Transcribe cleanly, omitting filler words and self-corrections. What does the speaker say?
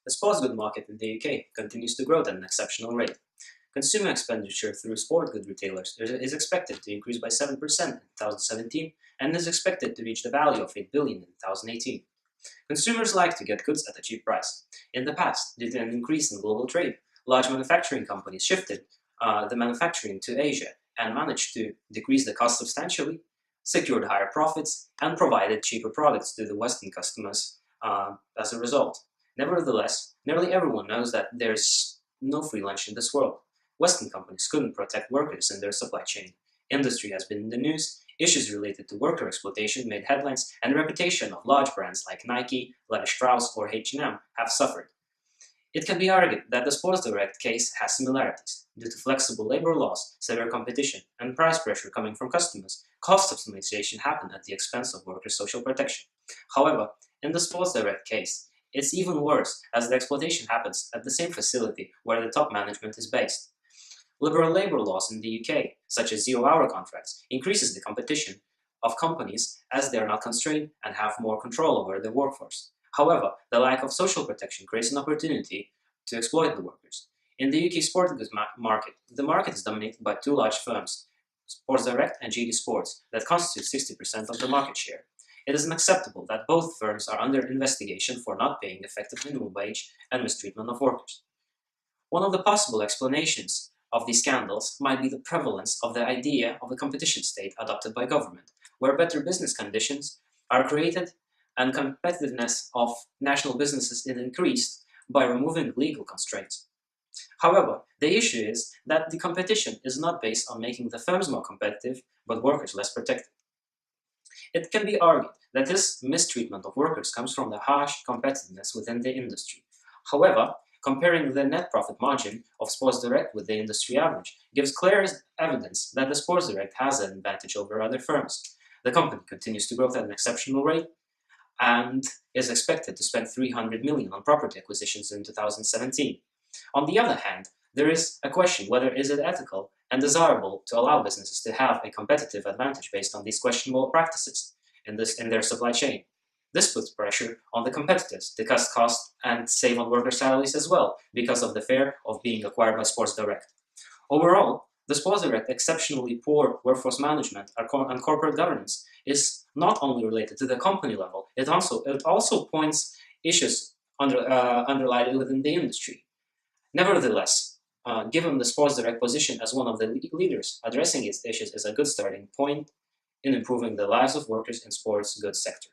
The sports goods market in the UK continues to grow at an exceptional rate. Consumer expenditure through sport goods retailers is expected to increase by 7% in 2017 and is expected to reach the value of 8 billion in 2018. Consumers like to get goods at a cheap price. In the past, due to an increase in global trade, large manufacturing companies shifted the manufacturing to Asia and managed to decrease the cost substantially, secured higher profits, and provided cheaper products to the Western customers as a result. Nevertheless, nearly everyone knows that there's no free lunch in this world. Western companies couldn't protect workers in their supply chain. Industry has been in the news, issues related to worker exploitation made headlines, and the reputation of large brands like Nike, Levi Strauss, or H&M have suffered. It can be argued that the Sports Direct case has similarities. Due to flexible labor laws, severe competition, and price pressure coming from customers, cost optimization happened at the expense of workers' social protection. However, in the Sports Direct case, it's even worse as the exploitation happens at the same facility where the top management is based. Liberal labor laws in the UK, such as zero-hour contracts, increases the competition of companies as they are not constrained and have more control over their workforce. However, the lack of social protection creates an opportunity to exploit the workers. In the UK sports goods market, the market is dominated by two large firms, Sports Direct and JD Sports, that constitute 60% of the market share. It is unacceptable that both firms are under investigation for not paying effective minimum wage and mistreatment of workers. One of the possible explanations of these scandals might be the prevalence of the idea of a competition state adopted by government, where better business conditions are created and competitiveness of national businesses is increased by removing legal constraints. However, the issue is that the competition is not based on making the firms more competitive, but workers less protected. It can be argued that this mistreatment of workers comes from the harsh competitiveness within the industry. However, comparing the net profit margin of Sports Direct with the industry average gives clear evidence that the Sports Direct has an advantage over other firms. The company continues to grow at an exceptional rate and is expected to spend 300 million on property acquisitions in 2017. On the other hand, there is a question whether is it ethical and desirable to allow businesses to have a competitive advantage based on these questionable practices in their supply chain. This puts pressure on the competitors to cut costs and save on worker salaries as well because of the fear of being acquired by Sports Direct. Overall, the Sports Direct exceptionally poor workforce management and corporate governance is not only related to the company level, it also points issues underlying within the industry. Nevertheless, given the Sports Direct position as one of the leaders, addressing its issues is a good starting point in improving the lives of workers in sports goods sector.